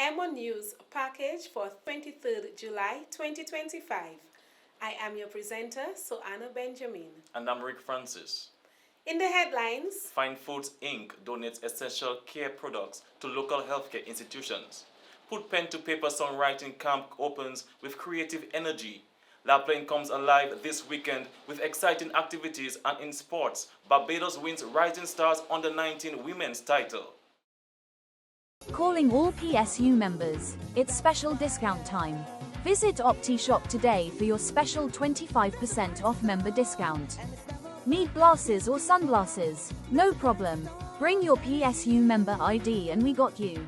EmoNews package for 23rd July 2025. I am your presenter, Soana Benjamin. And I'm Rick Francis. In the headlines, Fine Foods Inc. donates essential care products to local healthcare institutions. Put pen to paper songwriting camp opens with creative energy. Plaine comes alive this weekend with exciting activities, and in sports, Barbados wins Rising Stars Under-19 women's title. Calling all PSU members, it's special discount time. Visit OptiShop today for your special 25% off member discount. Need glasses or sunglasses? No problem. Bring your PSU member ID and we got you.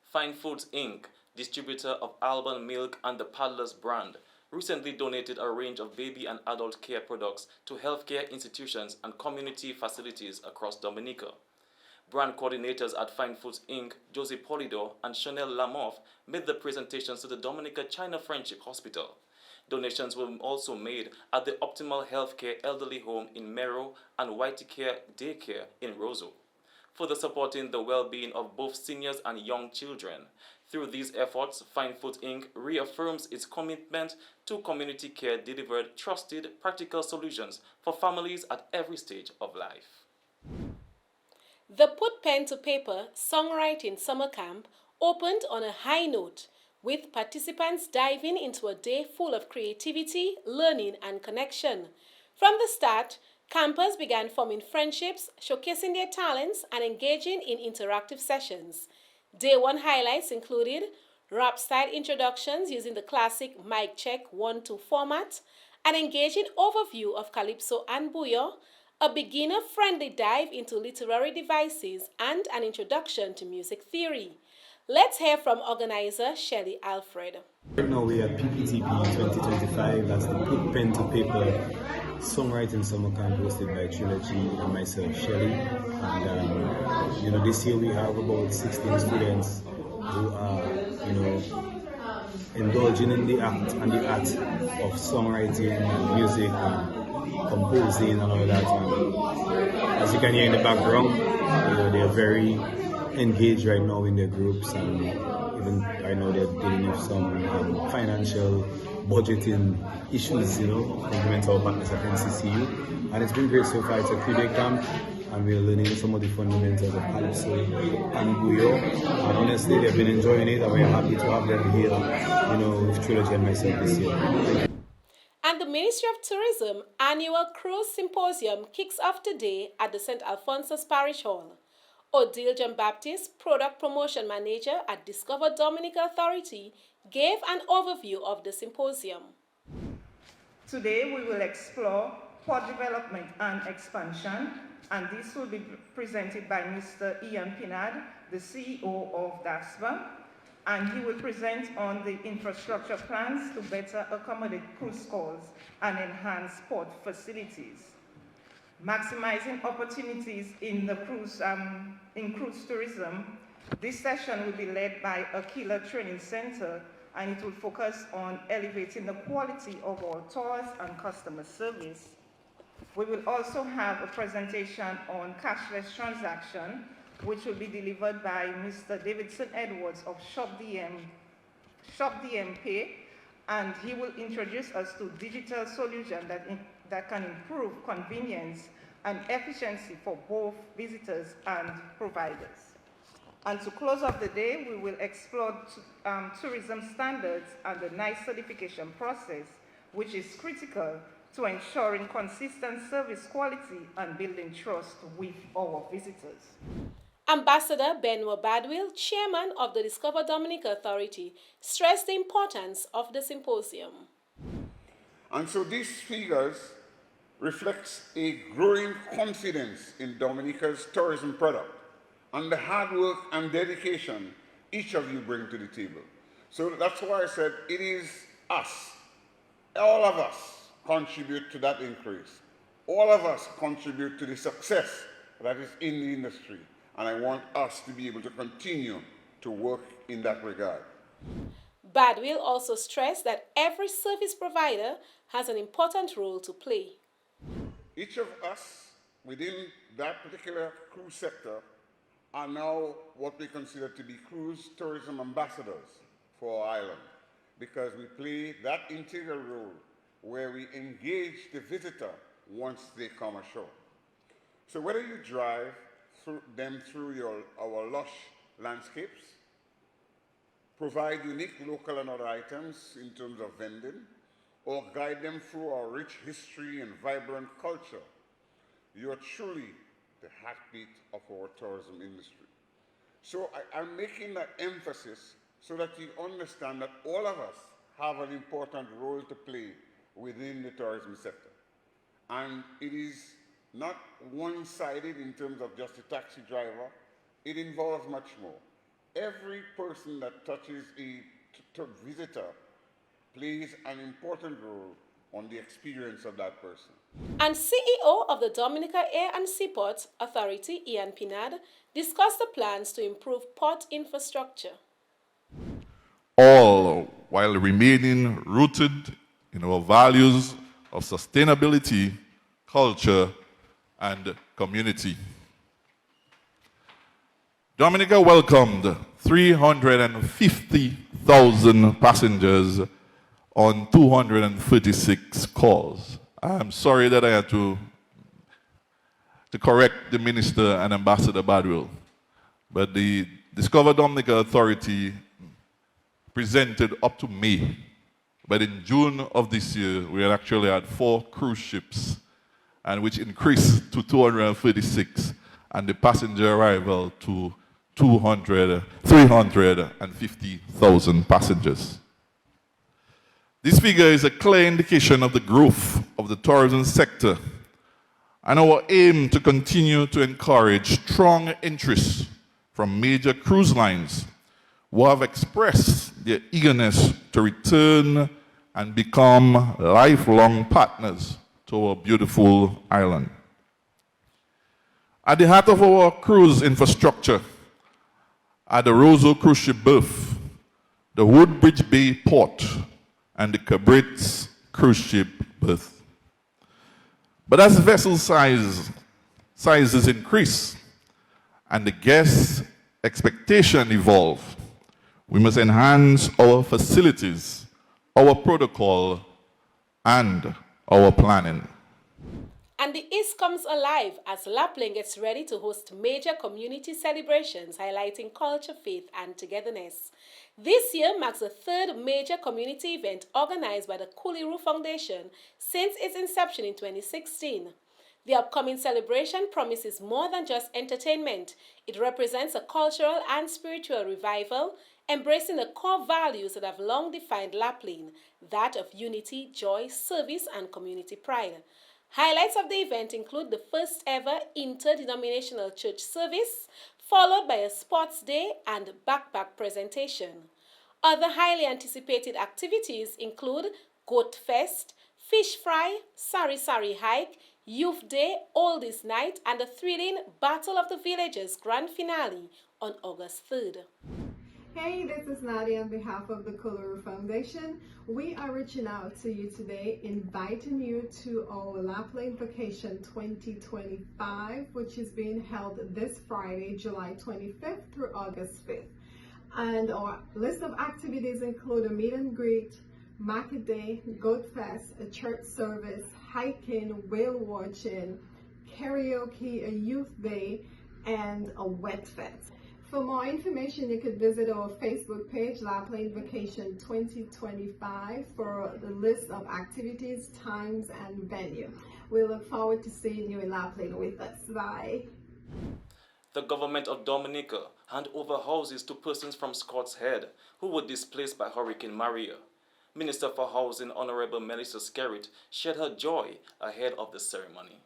Fine Foods Inc., distributor of Alban Milk and the Paddlers brand, recently donated a range of baby and adult care products to healthcare institutions and community facilities across Dominica. Brand coordinators at Fine Foods Inc., Josie Polidor and Chanel Lamoff, made the presentations to the Dominica China Friendship Hospital. Donations were also made at the Optimal Healthcare Elderly Home in Mero and Whitey Care Daycare in Roseau, further supporting the well-being of both seniors and young children. Through these efforts, Fine Foods Inc. reaffirms its commitment to community care delivered trusted, practical solutions for families at every stage of life. the Put Pen to Paper Songwriting Summer Camp opened on a high note, with participants diving into a day full of creativity, learning, and connection. From the start, campers began forming friendships, showcasing their talents, and engaging in interactive sessions. Day one highlights included rap-style introductions using the classic mic check 1-2 format, an engaging overview of calypso and bouyon, a beginner-friendly dive into literary devices, and an introduction to music theory. Let's hear from organizer Shelley Alfred. Right now we are at PPTP 2025, that's the Put Pen to Paper Songwriting Summer Camp hosted by Trilogy and myself, Shelley. And this year we have about 16 students who are, indulging in the act and the art of songwriting and music and composing and all that. And as you can hear in the background, they are very engaged right now in their groups, and even I know they're dealing with some financial budgeting issues, complement our partners at NCCU, and it's been great so far. It's a 3-day camp, and we're learning some of the fundamentals of calypso and bouyon, and honestly they've been enjoying it, and we're happy to have them here, with Trilogy and myself this year. And the Ministry of Tourism annual cruise symposium kicks off today at the St. Alphonsus Parish Hall. Odile Jean-Baptiste, Product Promotion Manager at Discover Dominica Authority, gave an overview of the symposium. Today we will explore port development and expansion, and this will be presented by Mr. Ian Pinard, the CEO of DASPA, and he will present on the infrastructure plans to better accommodate cruise calls and enhance port facilities. Maximizing opportunities in the cruise tourism, this session will be led by a killer training center, and it will focus on elevating the quality of our tours and customer service. We will also have a presentation on cashless transaction, which will be delivered by Mr. Davidson Edwards of Shop DM Pay, and he will introduce us to digital solutions that can improve convenience and efficiency for both visitors and providers. And to close off the day, we will explore tourism standards and the NICE certification process, which is critical to ensuring consistent service quality and building trust with our visitors. Ambassador Benoit Badwill, chairman of the Discover Dominica Authority, stressed the importance of the symposium. And so these figures reflects a growing confidence in Dominica's tourism product and the hard work and dedication each of you bring to the table. So that's why I said it is us, all of us contribute to that increase. All of us contribute to the success that is in the industry. And I want us to be able to continue to work in that regard. Badwill also stressed that every service provider has an important role to play. Each of us within that particular cruise sector are now what we consider to be cruise tourism ambassadors for our island, because we play that integral role where we engage the visitor once they come ashore. So whether you drive through our lush landscapes, provide unique local and other items in terms of vending, or guide them through our rich history and vibrant culture, you are truly the heartbeat of our tourism industry. So I'm making that emphasis so that you understand that all of us have an important role to play within the tourism sector. And it is not one-sided in terms of just a taxi driver. It involves much more. Every person that touches a visitor plays an important role on the experience of that person. And CEO of the Dominica Air and Seaport Authority, Ian Pinard, discussed the plans to improve port infrastructure. All while remaining rooted in our values of sustainability, culture, and community. Dominica welcomed 350,000 passengers on 236 calls. I'm sorry that I had to correct the Minister and Ambassador Badwell, but the Discover Dominica Authority presented up to May. But in June of this year, we had actually had 4 cruise ships, and which increased to 236, and the passenger arrival to 350,000 passengers. This figure is a clear indication of the growth of the tourism sector and our aim to continue to encourage strong interest from major cruise lines who have expressed their eagerness to return and become lifelong partners to our beautiful island. At the heart of our cruise infrastructure are the Roseau cruise ship berth, the Woodbridge Bay port, and the Cabrit's cruise ship berth. But as vessel sizes increase and the guest expectation evolve, we must enhance our facilities, our protocol, and our planning. And the East comes alive as Plaine gets ready to host major community celebrations highlighting culture, faith, and togetherness. This year marks the 3rd major community event organized by the Cooley Foundation since its inception in 2016. The upcoming celebration promises more than just entertainment. It represents a cultural and spiritual revival, embracing the core values that have long defined Plaine, that of unity, joy, service, and community pride. Highlights of the event include the first ever interdenominational church service, followed by a sports day and backpack presentation. Other highly anticipated activities include Goat Fest, Fish Fry, Sari Sari Hike, Youth Day, Oldies Night, and the thrilling Battle of the Villages grand finale on August 3rd. Hey, this is Nadia on behalf of the Cooley Foundation. We are reaching out to you today, inviting you to our Plaine Vacation 2025, which is being held this Friday, July 25th through August 5th. And our list of activities include a meet and greet, market day, goat fest, a church service, hiking, whale watching, karaoke, a youth day, and a wet fest. For more information, you could visit our Facebook page, Plaine Vacation 2025, for the list of activities, times, and venue. We look forward to seeing you in Plaine with us. Bye. The government of Dominica handed over houses to persons from Scott's Head who were displaced by Hurricane Maria. Minister for Housing, Honorable Melissa Skerritt, shared her joy ahead of the ceremony.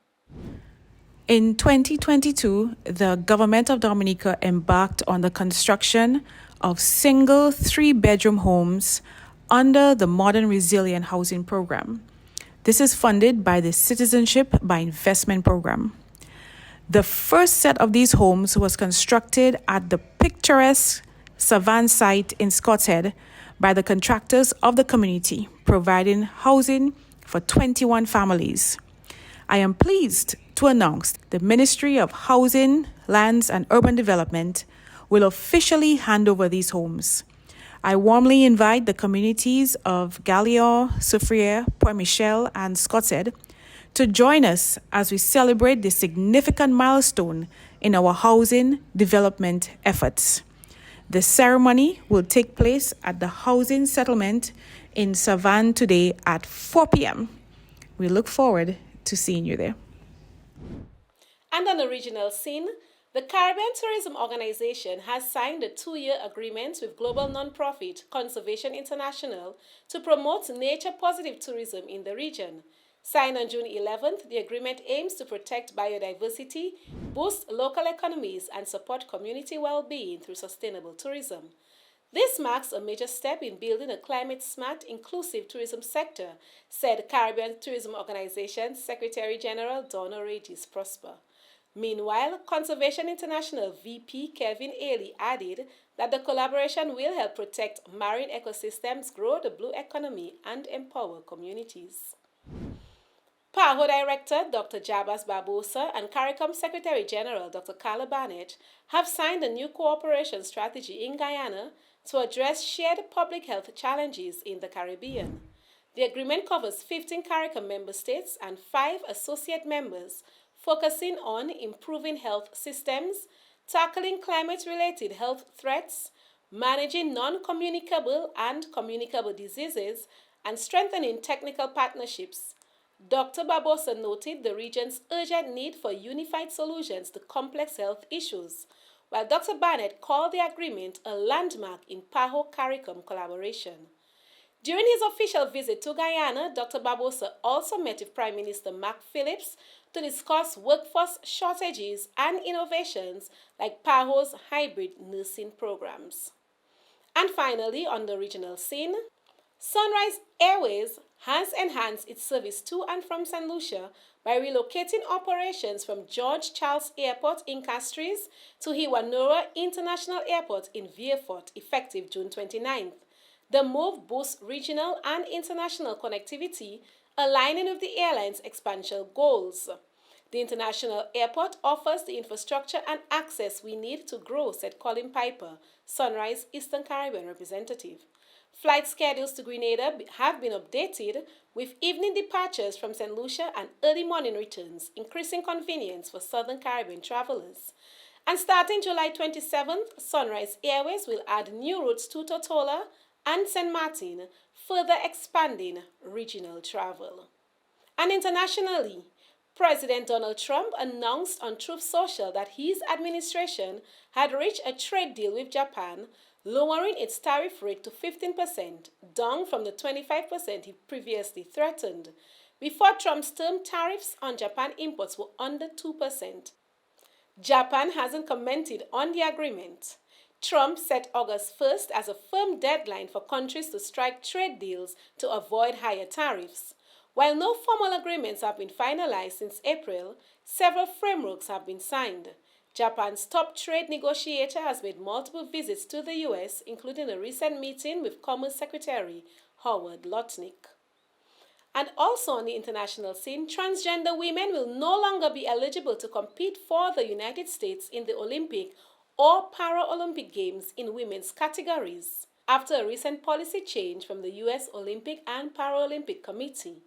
In 2022, the government of Dominica embarked on the construction of single 3-bedroom homes under the Modern Resilient Housing Program. This is funded by the Citizenship by Investment Program. The first set of these homes was constructed at the picturesque Savan site in Scott's Head by the contractors of the community, providing housing for 21 families. I am pleased to announce the Ministry of Housing, Lands and Urban Development will officially hand over these homes. I warmly invite the communities of Gallior, Soufriere, Point Michel, and Scotshead to join us as we celebrate this significant milestone in our housing development efforts. The ceremony will take place at the housing settlement in Savannah today at 4 p.m. We look forward to seeing you there. And on the regional scene, the Caribbean Tourism Organization has signed a 2-year agreement with global nonprofit Conservation International to promote nature-positive tourism in the region. Signed on June 11th, the agreement aims to protect biodiversity, boost local economies, and support community well-being through sustainable tourism. This marks a major step in building a climate-smart, inclusive tourism sector, said Caribbean Tourism Organization Secretary General Donna Regis Prosper. Meanwhile, Conservation International VP Kevin Ailey added that the collaboration will help protect marine ecosystems, grow the blue economy, and empower communities. PAHO Director Dr. Jabas Barbosa and CARICOM Secretary General Dr. Carla Barnett have signed a new cooperation strategy in Guyana to address shared public health challenges in the Caribbean. The agreement covers 15 CARICOM member states and 5 associate members, focusing on improving health systems, tackling climate-related health threats, managing non-communicable and communicable diseases, and strengthening technical partnerships. Dr. Barbosa noted the region's urgent need for unified solutions to complex health issues, while Dr. Barnett called the agreement a landmark in PAHO-CARICOM collaboration. During his official visit to Guyana, Dr. Barbosa also met with Prime Minister Mark Phillips to discuss workforce shortages and innovations like PAHO's hybrid nursing programs. And finally, on the regional scene, Sunrise Airways has enhanced its service to and from St. Lucia by relocating operations from George Charles Airport in Castries to Hewanora International Airport in Vieux-Fort, effective June 29th. The move boosts regional and international connectivity, aligning with the airline's expansion goals. The international airport offers the infrastructure and access we need to grow, said Colin Piper, Sunrise Eastern Caribbean representative. Flight schedules to Grenada have been updated, with evening departures from St. Lucia and early morning returns, increasing convenience for Southern Caribbean travelers. And starting July 27th, Sunrise Airways will add new routes to Tortola and St. Martin, further expanding regional travel. And internationally, President Donald Trump announced on Truth Social that his administration had reached a trade deal with Japan, lowering its tariff rate to 15%, down from the 25% he previously threatened. Before Trump's term, tariffs on Japan imports were under 2%. Japan hasn't commented on the agreement. Trump set August 1st as a firm deadline for countries to strike trade deals to avoid higher tariffs. While no formal agreements have been finalized since April, several frameworks have been signed. Japan's top trade negotiator has made multiple visits to the U.S., including a recent meeting with Commerce Secretary Howard Lutnick. And also on the international scene, transgender women will no longer be eligible to compete for the United States in the Olympic or Paralympic Games in women's categories, after a recent policy change from the U.S. Olympic and Paralympic Committee.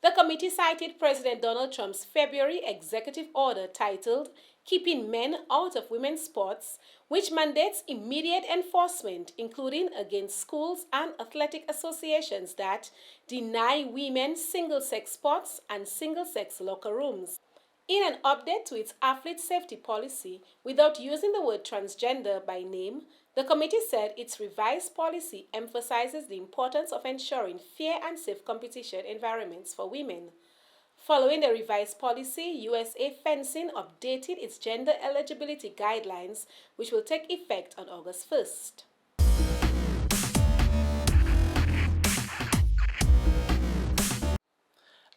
The committee cited President Donald Trump's February executive order titled Keeping Men Out of Women's Sports, which mandates immediate enforcement, including against schools and athletic associations that deny women single-sex sports and single-sex locker rooms. In an update to its athlete safety policy, without using the word transgender by name, the committee said its revised policy emphasizes the importance of ensuring fair and safe competition environments for women. Following the revised policy, USA Fencing updated its gender eligibility guidelines, which will take effect on August 1st.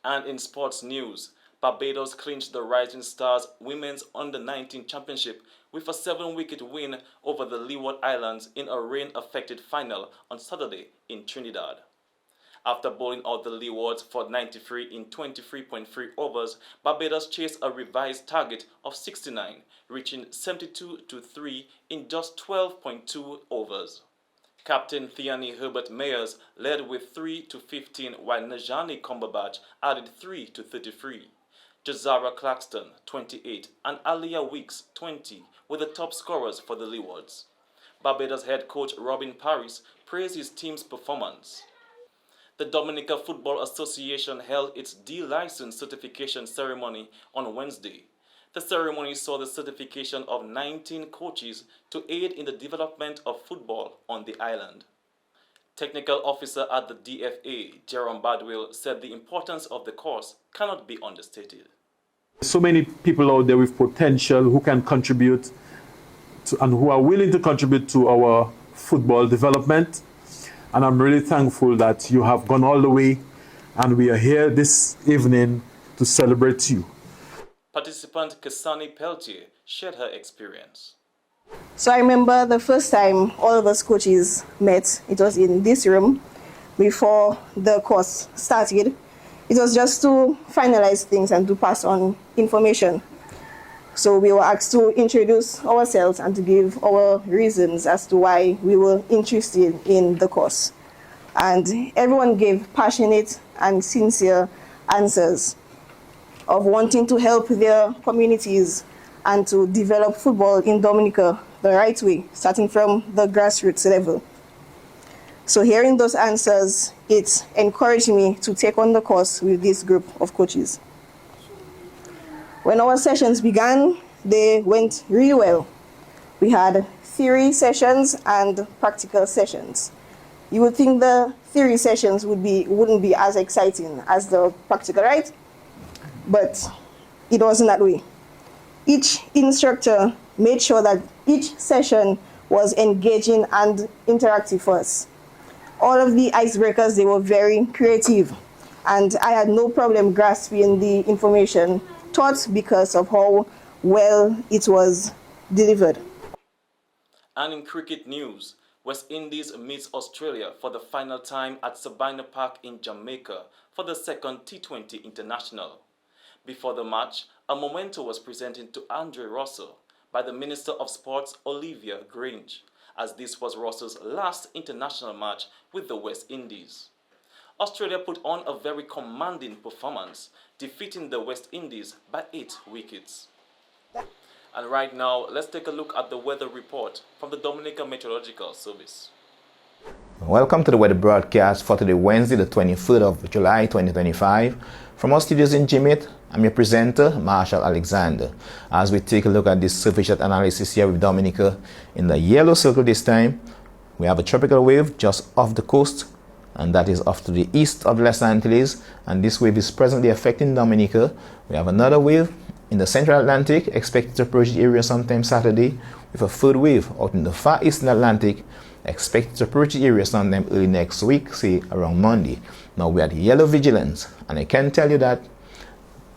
And in sports news, Barbados clinched the Rising Stars Women's Under-19 Championship with a 7-wicket win over the Leeward Islands in a rain-affected final on Saturday in Trinidad. After bowling out the Leewards for 93 in 23.3 overs, Barbados chased a revised target of 69, reaching 72-3 in just 12.2 overs. Captain Theani Herbert Meyers led with 3-15, while Najani Cumberbatch added 3-33. Jazara Claxton, 28, and Aliyah Weeks, 20, were the top scorers for the Leewards. Barbados head coach Robin Paris praised his team's performance. The Dominica Football Association held its D-license certification ceremony on Wednesday. The ceremony saw the certification of 19 coaches to aid in the development of football on the island. Technical officer at the DFA, Jerome Badwell, said the importance of the course cannot be understated. So many people out there with potential who can contribute to, and who are willing to contribute to our football development. And I'm really thankful that you have gone all the way and we are here this evening to celebrate you. Participant Kasani Peltier shared her experience. So I remember the first time all of us coaches met, it was in this room before the course started. It was just to finalize things and to pass on information. So we were asked to introduce ourselves and to give our reasons as to why we were interested in the course. And everyone gave passionate and sincere answers of wanting to help their communities and to develop football in Dominica the right way, starting from the grassroots level. So hearing those answers, it encouraged me to take on the course with this group of coaches. When our sessions began, they went really well. We had theory sessions and practical sessions. You would think the theory sessions wouldn't be as exciting as the practical, right? But it wasn't that way. Each instructor made sure that each session was engaging and interactive for us. All of the icebreakers, they were very creative, and I had no problem grasping the information taught because of how well it was delivered. And in cricket news, West Indies meets Australia for the final time at Sabina Park in Jamaica for the second T20 International. Before the match, a memento was presented to Andre Russell by the Minister of Sports Olivia Grange, as this was Russell's last international match with the West Indies. Australia put on a very commanding performance, defeating the West Indies by 8 wickets. And right now, let's take a look at the weather report from the Dominica Meteorological Service. Welcome to the weather broadcast for today, Wednesday, the 23rd of July, 2025. From our studios in Jimmet, I'm your presenter, Marshall Alexander. As we take a look at this surface shot analysis here with Dominica, in the yellow circle this time, we have a tropical wave just off the coast, and that is off to the east of the Les Antilles, and this wave is presently affecting Dominica. We have another wave in the central Atlantic, expected to approach the area sometime Saturday, with a third wave out in the far eastern Atlantic, expected to approach the area sometime early next week, say around Monday. Now we are at yellow vigilance, and I can tell you that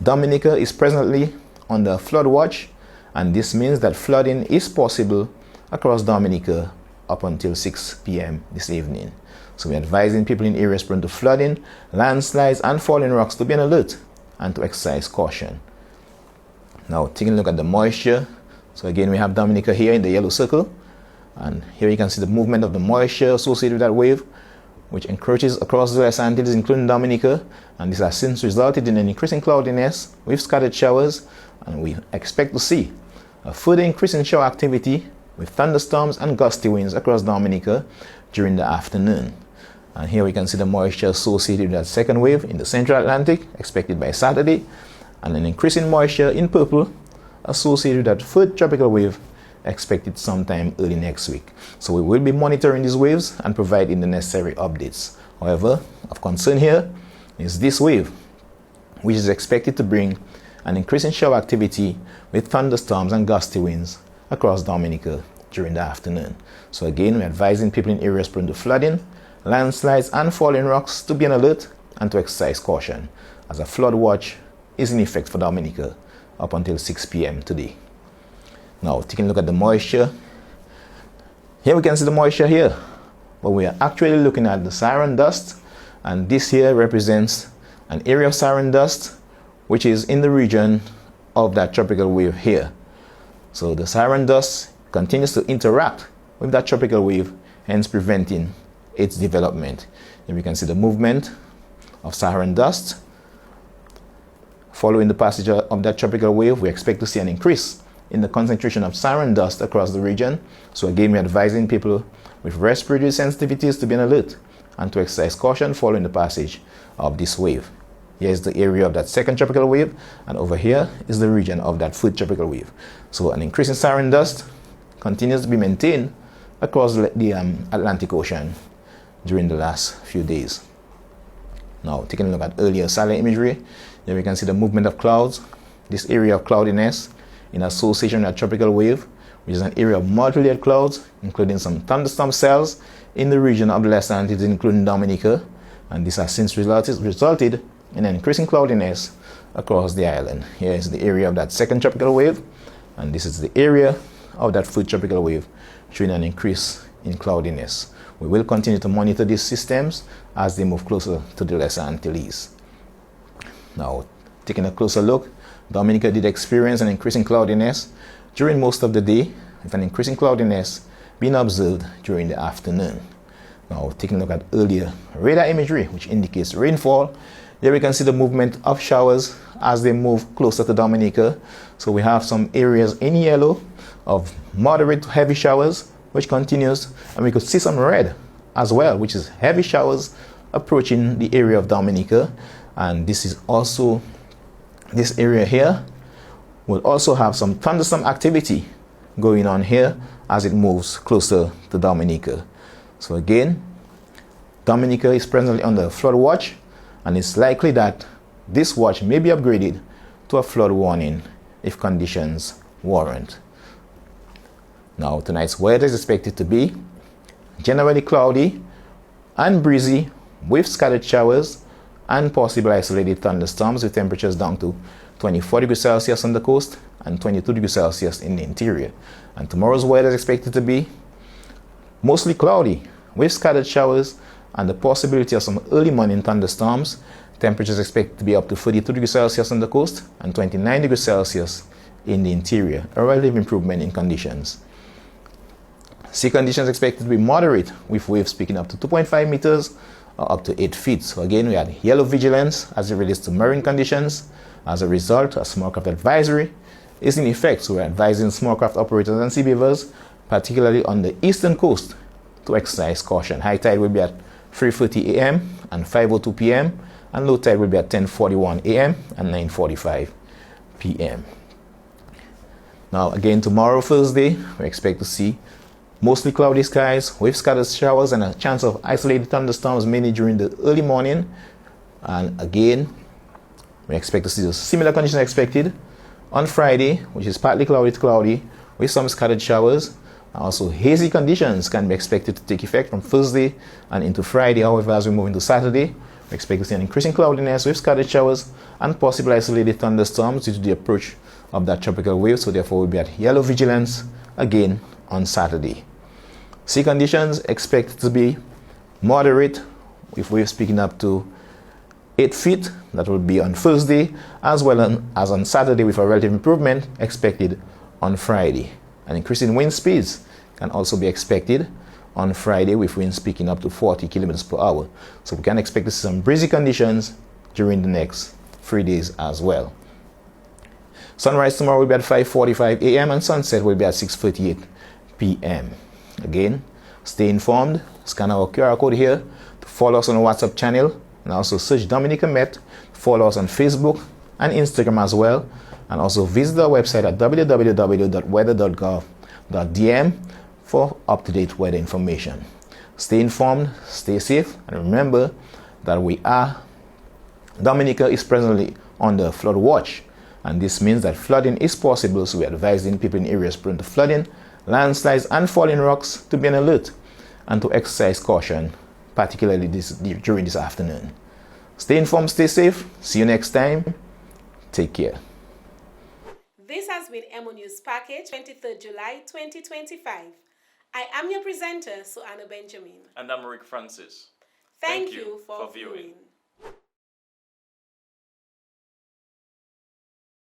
Dominica is presently under flood watch, and this means that flooding is possible across Dominica up until 6 p.m. this evening. So we're advising people in areas prone to flooding, landslides, and falling rocks to be on alert and to exercise caution. Now taking a look at the moisture. So again, we have Dominica here in the yellow circle, and here you can see the movement of the moisture associated with that wave, which encroaches across the Les Antilles, including Dominica, and this has since resulted in an increasing cloudiness with scattered showers, and we expect to see a further increase in shower activity with thunderstorms and gusty winds across Dominica during the afternoon. And here we can see the moisture associated with that second wave in the central Atlantic, expected by Saturday, and an increase in moisture in purple associated with that third tropical wave expected sometime early next week. So we will be monitoring these waves and providing the necessary updates. However, of concern here is this wave, which is expected to bring an increase in shower activity with thunderstorms and gusty winds across Dominica during the afternoon. So again, we're advising people in areas prone to flooding, landslides, and falling rocks to be on alert and to exercise caution, as a flood watch is in effect for Dominica up until 6 p.m. today. Now, taking a look at the moisture. Here we can see the moisture here, but we are actually looking at the siren dust, And this here represents an area of sarin dust, which is in the region of that tropical wave here. So the sarin dust continues to interact with that tropical wave, hence preventing its development. And we can see the movement of Saharan dust. Following the passage of that tropical wave, we expect to see an increase in the concentration of sarin dust across the region. So again, we're advising people with respiratory sensitivities to be on alert and to exercise caution following the passage of this wave. Here is the area of that second tropical wave, and over here is the region of that third tropical wave. So an increase in sarin dust continues to be maintained across the Atlantic Ocean during the last few days. Now, taking a look at earlier satellite imagery, here we can see the movement of clouds. This area of cloudiness in association with a tropical wave, which is an area of multi-layered clouds, including some thunderstorm cells in the region of the Lesser Antilles, including Dominica, and this has since resulted in an increasing cloudiness across the island. Here is the area of that second tropical wave, and this is the area of that third tropical wave, showing an increase in cloudiness. We will continue to monitor these systems as they move closer to the Lesser Antilles. Now, taking a closer look, Dominica did experience an increasing cloudiness during most of the day, with an increasing cloudiness being observed during the afternoon. Now, taking a look at earlier radar imagery, which indicates rainfall, here we can see the movement of showers as they move closer to Dominica. So we have some areas in yellow of moderate to heavy showers, which continues, and we could see some red as well, which is heavy showers approaching the area of Dominica. And this is also, this area here will also have some thunderstorm activity going on here as it moves closer to Dominica. So again, Dominica is presently under flood watch, and it's likely that this watch may be upgraded to a flood warning if conditions warrant. Now, tonight's weather is expected to be generally cloudy and breezy with scattered showers and possible isolated thunderstorms, with temperatures down to 24 degrees Celsius on the coast and 22 degrees Celsius in the interior. And tomorrow's weather is expected to be mostly cloudy with scattered showers and the possibility of some early morning thunderstorms. Temperatures expected to be up to 32 degrees Celsius on the coast and 29 degrees Celsius in the interior, a relative improvement in conditions. Sea conditions expected to be moderate, with waves picking up to 2.5 meters or up to 8 feet. So again, we had yellow vigilance as it relates to marine conditions. As a result, a small craft advisory is in effect. So we're advising small craft operators and sea beavers, particularly on the eastern coast, to exercise caution. High tide will be at 3:30 a.m. and 5:02 p.m. and low tide will be at 10:41 a.m. and 9:45 p.m. Now again, tomorrow, Thursday, we expect to see mostly cloudy skies with scattered showers and a chance of isolated thunderstorms mainly during the early morning. And again, we expect to see similar conditions expected on Friday, which is partly cloudy to cloudy with some scattered showers. Also, hazy conditions can be expected to take effect from Thursday and into Friday. However, as we move into Saturday, we expect to see an increasing cloudiness with scattered showers and possible isolated thunderstorms due to the approach of that tropical wave. So therefore, we'll be at yellow vigilance again on Saturday. Sea conditions expected to be moderate, with waves picking up to 8 feet. That will be on Thursday, as well as on Saturday, with a relative improvement expected on Friday. An increase in wind speeds can also be expected on Friday, with winds picking up to 40 kilometers per hour. So we can expect to see some breezy conditions during the next 3 days as well. Sunrise tomorrow will be at 5:45 a.m. and sunset will be at 6:38 p.m. Again, stay informed. Scan our QR code here to follow us on the WhatsApp channel, and also search Dominica Met. Follow us on Facebook and Instagram as well, and also visit our website at www.weather.gov.dm for up-to-date weather information. Stay informed, stay safe, and remember that Dominica is presently under flood watch, and this means that flooding is possible. So we're advising people in areas prone to flooding, landslides, and falling rocks to be on alert and to exercise caution, particularly during this afternoon. Stay informed, stay safe. See you next time. Take care. This has been EmoNews Package, 23rd July 2025. I am your presenter, Suanna Benjamin. And I'm Rick Francis. Thank you for viewing.